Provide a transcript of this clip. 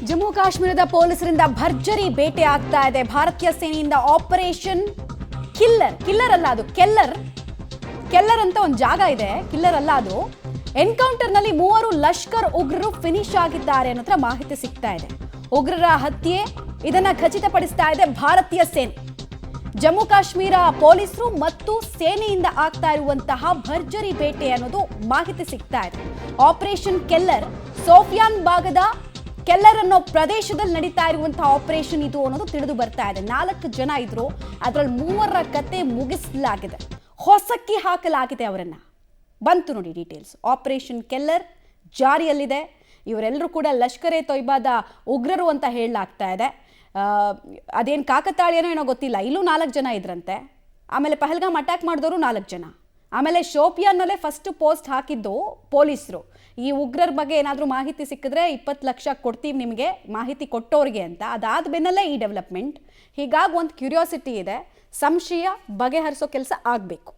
ಜಮ್ಮು ಕಾಶ್ಮೀರದ ಪೊಲೀಸರಿಂದ ಭರ್ಜರಿ ಬೇಟೆ ಆಗ್ತಾ ಇದೆ. ಭಾರತೀಯ ಸೇನೆಯಿಂದ ಆಪರೇಷನ್ ಕಿಲ್ಲರ್ ಅಲ್ಲ ಅದು ಕೆಲ್ಲರ್ ಅಂತ ಒಂದು ಜಾಗ ಇದೆ. ಕಿಲ್ಲರ್ ಅಲ್ಲ ಅದು. ಎನ್ಕೌಂಟರ್ ನಲ್ಲಿ 3 ಲಷ್ಕರ್ ಉಗ್ರರು ಫಿನಿಶ್ ಆಗಿದ್ದಾರೆ ಅನ್ನೋ ಮಾಹಿತಿ ಸಿಗ್ತಾ ಇದೆ. ಉಗ್ರರ ಹತ್ಯೆ ಇದನ್ನ ಖಚಿತಪಡಿಸ್ತಾ ಇದೆ ಭಾರತೀಯ ಸೇನೆ. ಜಮ್ಮು ಕಾಶ್ಮೀರ ಪೊಲೀಸರು ಮತ್ತು ಸೇನೆಯಿಂದ ಆಗ್ತಾ ಇರುವಂತಹ ಭರ್ಜರಿ ಬೇಟೆ ಅನ್ನೋದು ಮಾಹಿತಿ ಸಿಗ್ತಾ ಇದೆ. ಆಪರೇಷನ್ ಕೆಲ್ಲರ್ ಸೋಫಿಯಾನ್ ಭಾಗದ ಕೆಲ್ಲರ್ ಅನ್ನೋ ಪ್ರದೇಶದಲ್ಲಿ ನಡೀತಾ ಇರುವಂತಹ ಆಪರೇಷನ್ ಇದು ಅನ್ನೋದು ತಿಳಿದು ಬರ್ತಾ ಇದೆ. 4 ಜನ ಇದ್ರು, ಅದರಲ್ಲಿ 3ರ ಕತೆ ಮುಗಿಸಲಾಗಿದೆ, ಹೊಸಕ್ಕಿ ಹಾಕಲಾಗಿದೆ ಅವರನ್ನ. ಬಂತು ನೋಡಿ ಡೀಟೇಲ್ಸ್. ಆಪರೇಷನ್ ಕೆಲ್ಲರ್ ಜಾರಿಯಲ್ಲಿದೆ. ಇವರೆಲ್ಲರೂ ಕೂಡ ಲಷ್ಕರ್ ಎ ತೊಯ್ಬಾದ ಉಗ್ರರು ಅಂತ ಹೇಳಲಾಗ್ತಾ ಇದೆ. ಅದೇನು ಕಾಕತಾಳೀಯನೋ ಏನೋ ಗೊತ್ತಿಲ್ಲ, ಇಲ್ಲೂ 4 ಜನ ಇದ್ರಂತೆ. ಆಮೇಲೆ ಪಹಲ್ಗಾಮ್ ಅಟ್ಯಾಕ್ ಮಾಡಿದವರು 4 ಜನ. ಆಮೇಲೆ ಶೋಪಿಯಾನ್ನಲ್ಲೇ ಫಸ್ಟ್ ಪೋಸ್ಟ್ ಹಾಕಿದ್ದು ಪೊಲೀಸರು. ಈ ಉಗ್ರರ ಬಗ್ಗೆ ಏನಾದರೂ ಮಾಹಿತಿ ಸಿಕ್ಕಿದ್ರೆ 20 ಲಕ್ಷ ಕೊಡ್ತೀವಿ ನಿಮಗೆ ಮಾಹಿತಿ ಕೊಟ್ಟೋರಿಗೆ ಅಂತ. ಅದಾದ ಬೆನ್ನಲ್ಲೇ ಈ ಡೆವಲಪ್ಮೆಂಟ್. ಹೀಗಾಗಿ ಒಂದು ಕ್ಯೂರಿಯಾಸಿಟಿ ಇದೆ, ಸಂಶಯ ಬಗೆಹರಿಸೋ ಕೆಲಸ ಆಗಬೇಕು.